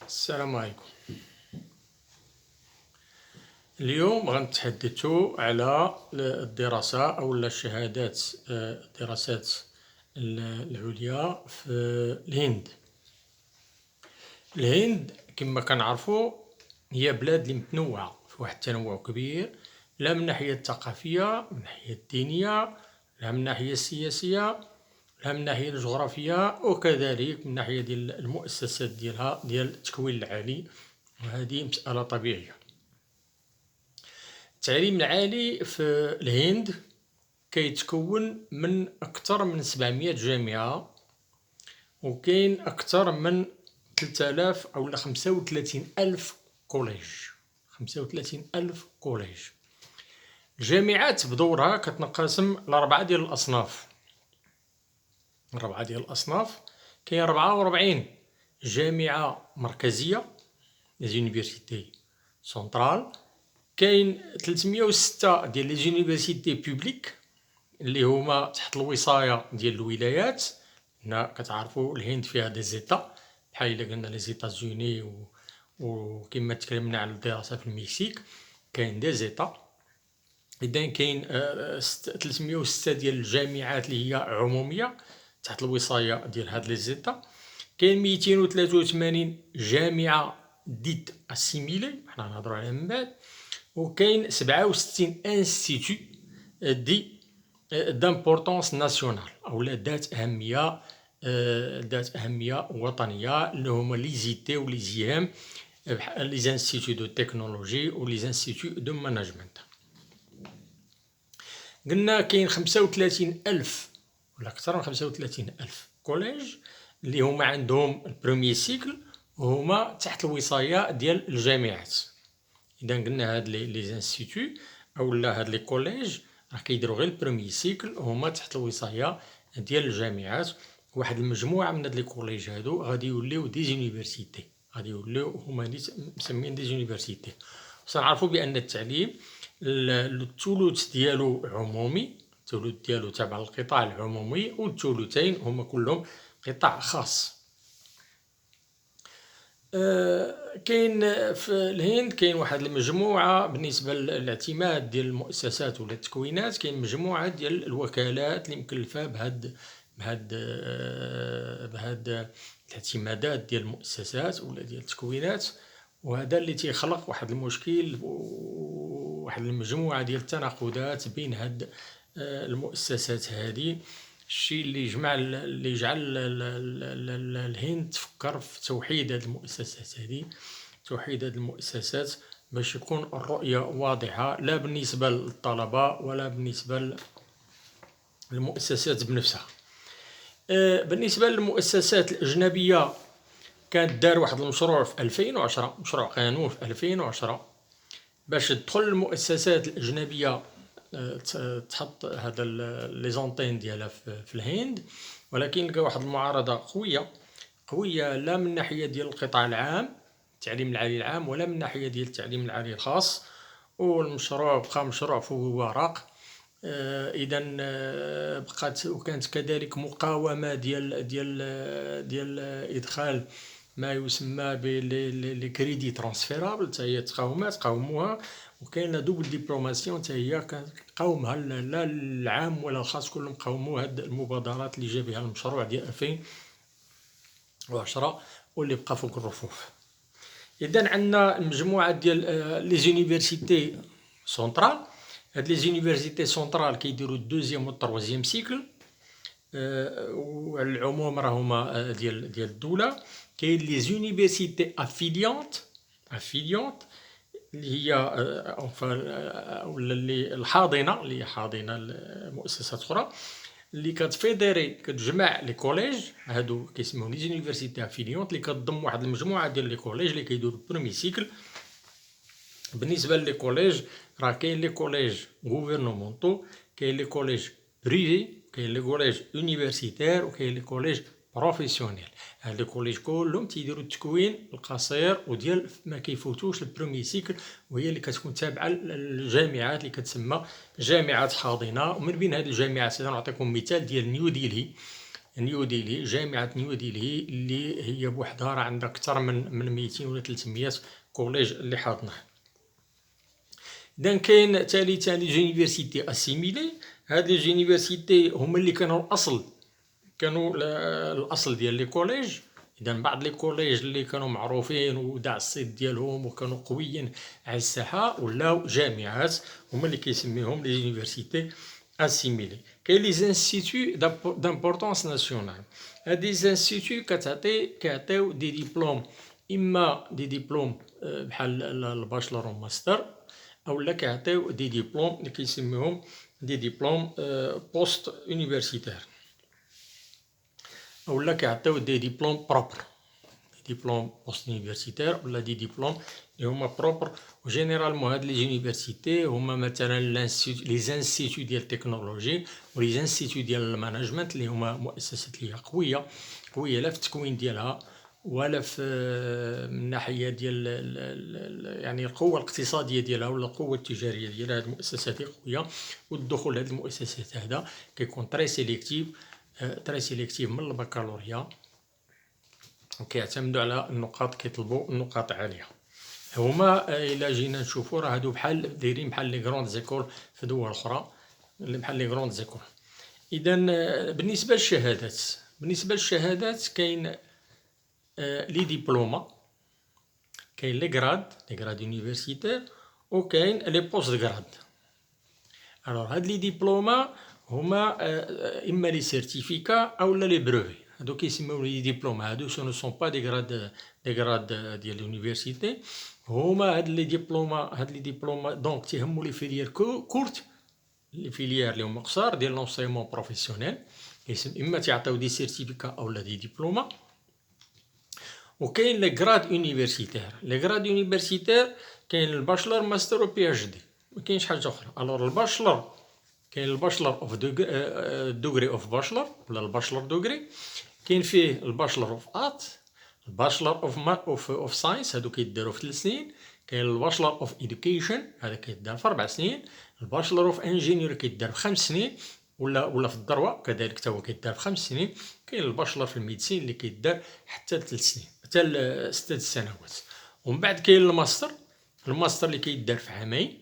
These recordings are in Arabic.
السلام عليكم. اليوم غنتحدثوا على الدراسة أو الشهادات، الدراسات العليا في الهند. الهند كما كنعرفوا هي بلاد اللي متنوعة في واحد التنوع كبير، لا من الناحية الثقافية، من الناحية الدينية، لا من الناحية السياسية، لا من الناحية الجغرافية، وكذلك من الناحية ديال المؤسسات ديالها ديال التكوين العالي، وهذه مسألة طبيعية. التعليم العالي في الهند كيتكون من أكثر من 700 جامعة، وكاين أكثر من 3000 أو 35 ألف كوليج. 35 ألف كوليج. الجامعات بدورها كتنقسم لأربعة ديال الأصناف. كاين 44 جامعة مركزية، لي زونيفرسيتي سونترال. كاين 306 ديال لي زونيفرسيتي بوبليك اللي هما تحت الوصاية ديال الولايات. هنا كتعرفوا الهند فيها دي زيتا، بحال إلا قلنا لي زيتازوني وكما تكلمنا على الدراسة في المكسيك كاين دي زيتا. إذا كاين 306 ديال الجامعات اللي هي عمومية تحت الوصاية ديال هاد لي زيتا. كاين 283 جامعة ديت اسيميلي، حنا نهضروا عليها من بعد. وكاين 67 انستيتو دي دامبورطونس ناسيونال او ذات اهميه، وطنيه، اللي هما لي زيتي ولي زيام، لي زانستيتو دو تكنولوجي ولي زانستيتو دو ماناجمنت. قلنا كاين 35 ألف ولا أكثر من 35 ألف كوليج اللي هما عندهم البروميي سيكل وهما تحت الوصاية ديال الجامعات. إذا قلنا هاد لي زانستيتو أولا هاد لي كوليج راه كيديروا غير البروميي سيكل وهما تحت الوصاية ديال الجامعات. واحد المجموعة من هاد لي كوليج هادو غادي يوليو دي زونيفرسيتي، غادي يوليو هما مسمين دي زونيفرسيتي. خصنا نعرفوا بأن التعليم الثلث ديالو عمومي، الثلث ديالو تابع للقطاع العمومي، والثلثين هما كلهم قطاع خاص. كاين في الهند كاين واحد المجموعة بالنسبة للاعتماد ديال المؤسسات ولا التكوينات، كاين مجموعة ديال الوكالات اللي مكلفة بهاد الاعتمادات ديال المؤسسات ولا ديال التكوينات. وهذا اللي تيخلق واحد المشكل وواحد المجموعة ديال التناقضات بين هاد المؤسسات هذه. الشيء اللي جعل الهند تفكر في توحيد هذه المؤسسات هذه، توحيد هذه المؤسسات باش يكون الرؤية واضحة، لا بالنسبة للطلبة ولا بالنسبة للمؤسسات بنفسها. بالنسبة للمؤسسات الأجنبية كانت دار واحد المشروع في 2010، مشروع قانون في 2010 باش تدخل المؤسسات الأجنبية تحط هذا لي زونتين ديالها في الهند، ولكن لقى واحد المعارضة قوية لا من ناحية ديال القطاع العام التعليم العالي العام ولا من ناحية ديال التعليم العالي الخاص، والمشروع بقى مشروع فوق ورق. اذا بقات وكانت كذلك مقاومة ديال ادخال ما يسمى بلي كريدي ترانسفيرابل، حتى هي قاوموها. وكاين دوبل ديبلوماسيون حتى هي كتقاومها، لا العام ولا الخاص كلهم قاوموا هاد المبادرات اللي جا بها المشروع ديال 2010 واللي بقى فوق الرفوف. اذا عندنا المجموعه ديال لي زونيفرسيتي سونترال. هاد لي زونيفرسيتي سونترال كيديروا الدوزيام والتروازيام سيكل، وعلى العموم راهما ديال الدوله. كاين لي زونيفرسيتي افيليونت اللي هي ولا اللي الحاضنه، اللي هي حاضنه لمؤسسات اخرى اللي كتفيديري كتجمع لي كوليج هادو كيسموهم لي زونيفرسيتي افيليونت، اللي كتضم واحد المجموعه ديال لي كوليج اللي كيديروا البرومي سيكل. بالنسبه لي كوليج راه كاين لي كوليج غوفرنمونطو، كاين لي كوليج بريفي، كاين لي كوليج يونيفرسيتير، وكاين لي كوليج بروفيسيونيل. هاد لي كوليج كلهم تيديروا التكوين القصير وديال ما كيفوتوش البرومي سيكل، وهي اللي كتكون تابعه للجامعات اللي كتسمى جامعات حاضنه. ومن بين هاد الجامعات نعطيكم مثال ديال نيو ديلي. نيو ديلي، جامعة نيو ديلي اللي هي بوحدها راه عندها أكثر من 200 ولا 300 كوليج اللي حاضنه. إذا كاين ثالثا لي زونيفرسيتي اسيميلي. هاد لي زونيفرسيتي هما اللي كانوا الأصل، كانوا الأصل ديال لي كوليج. إذا بعض لي كوليج اللي كانوا معروفين وداع الصيت ديالهم وكانوا قويين على الساحة ولاو جامعات، هما اللي كيسميهم لي زونيفرسيتي اسيميلي. كاين لي زانستيتو دامبورطونس ناسيونال. هاد لي زانستيتو كيعطيو دي ديبلوم، إما دي ديبلوم بحال الباشلر وماستر، أولا كيعطيو دي ديبلوم اللي كيسميوهم دي ديبلوم بوست يونيفرسيتير، أولا كيعطيو دي ديبلوم بروبر، ديبلوم بوست يونيفرسيتير ولا دي ديبلوم اللي هما بروبر. وجينيرالمون هاد لي زونيفرسيتي هما مثلا لي زانستيتو ديال التكنولوجي ولي زانستيتو ديال الماناجمنت اللي هما مؤسسات اللي هي قوية لا في التكوين ديالها ولا في من الناحية ديال يعني القوة الاقتصادية ديالها ولا القوة التجارية ديالها. هاد المؤسسات قوية، والدخول لهاد المؤسسات هذا كيكون تري سيليكتيف من البكالوريا، وكيعتمدوا على النقاط، كيطلبوا النقاط عالية. هما إلا جينا نشوفوا راه هادو بحال دايرين بحال لي غروند زيكول في دول أخرى، بحال لي غروند زيكول. إذا بالنسبة للشهادات كاين لي ديبلوما، كاين لي غراد يونيفرسيتير، وكاين لي بوست غراد. الوغ هاد لي ديبلوما هما إما لي سيرتيفيكا أولا لي بروفي. هادو كيسميو لي ديبلوما، هادو سو نو سون با دي غراد ديال اليونيفرسيتي. هما هاد لي ديبلوما دونك تيهمو لي فيليير كورت، لي فيليير اللي هما قصار ديال لونسيمون بروفيسيونيل، إما تيعطيو دي سيرتيفيكا أولا دي ديبلوما. وكاين لي غراد يونيفرسيتير، كاين الباشلر ماستر و بي اتش دي، مكاينش حاجة أخرى. الوغ الباشلر كاين الباشلر اوف دوغري اوف باشلر ولا الباشلر دوغري، كاين فيه الباشلر اوف ارت، الباشلر اوف ساينس، هادو كيدارو في 3 سنين. كاين الباشلر اوف ايدوكيشن، هذا كيدار في 4 سنين. الباشلر اوف انجينيور كيدار في 5 سنين، ولا في الدروة كذلك حتى هو كيدار في 5 سنين. كاين الباشلر في الميديسين اللي كيدار حتى 3 سنين، حتى 6 سنوات. ومن بعد كاين الماستر اللي كيدار في عامين،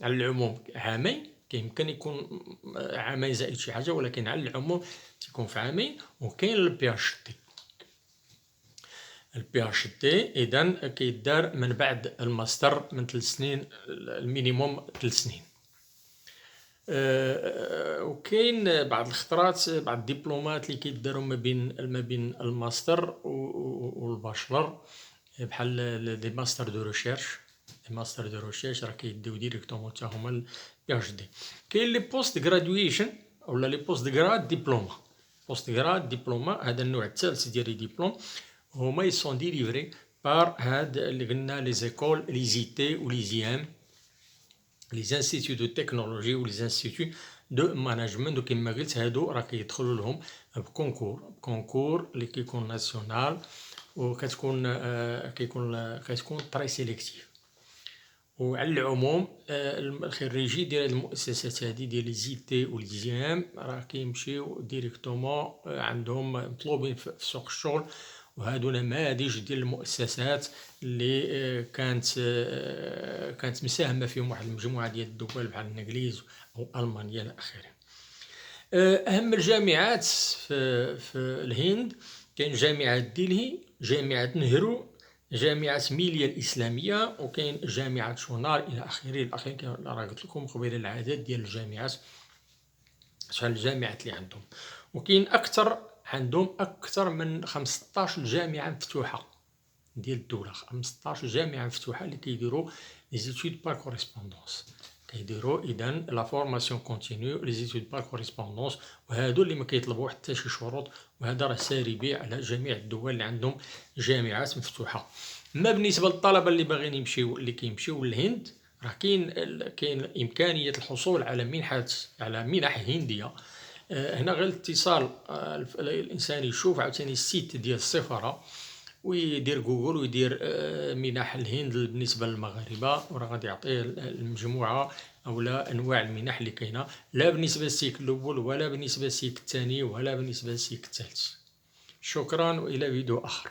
على العموم عامين، كيمكن يكون عامين زائد شي حاجة، ولكن على العموم تيكون في عامين. وكاين البي اتش دي، إذا كيدار من بعد الماستر من 3 سنين، المينيموم 3 سنين. وكاين بعض الخطرات بعض الدبلومات اللي كيداروا ما بين الماستر والباشلر، بحال لي ماستر دو ريشيرش راه كيديو ديريكتومون حتى هما البي اتش دي. كاين لي بوست غرادويشن ولا لي بوست غراد ديبلوما. هذا النوع الثالث ديال لي ديبلوم، هما يسون ديليفري بار هاد اللي قلنا لي زيكول لي زيتي و لي زيام، لي زانستيتو دو تكنولوجي و لي زانستيتو دو ماناجمنت. وكما قلت هادو راه كيدخلوا لهم بكونكور اللي كيكون ناسيونال، كتكون تري سيليكتيف. وعلى العموم الخريجي ديال هاد المؤسسات هادي ديال لي زيتي و لي زيام راه كيمشيو ديريكتومون عندهم مطلوبين في سوق الشغل. وهادو نماذج ديال المؤسسات اللي كانت مساهمة فيهم واحد المجموعة ديال الدول بحال الانجليز او المانيا الى اخره. اهم الجامعات في الهند كاين جامعة دلهي، جامعة نهرو، جامعة ميليا الإسلامية، وكاين جامعة شونار إلى آخره. راه قلت لكم قبيله العدد ديال الجامعات، شحال الجامعات اللي عندهم. وكاين عندهم أكثر من 15 جامعة مفتوحة ديال الدولة، 15 جامعة مفتوحة اللي كيديروا لي زيتود بار كوريسبوندونس، كيديروا إذا لا فورماسيون كونتينيو لي زيتود بار كوريسبوندونس. وهادو اللي ما كيطلبوا حتى شي شروط، وهذا راه ساري به على جميع الدول اللي عندهم جامعات مفتوحة. ما بالنسبة للطلبة اللي باغيين اللي كيمشيو للهند، راه كاين إمكانية الحصول على منح هندية. هنا غير الاتصال الإنسان يشوف عاوتاني السيت ديال السفارة ويدير جوجل ويدير منح الهند بالنسبة للمغاربة، وراه غادي يعطيه المجموعة أو لا أنواع المنح اللي كاينة، لا بالنسبة للسيك الأول ولا بالنسبة للسيك الثاني ولا بالنسبة للسيك الثالث. شكرا وإلى فيديو آخر.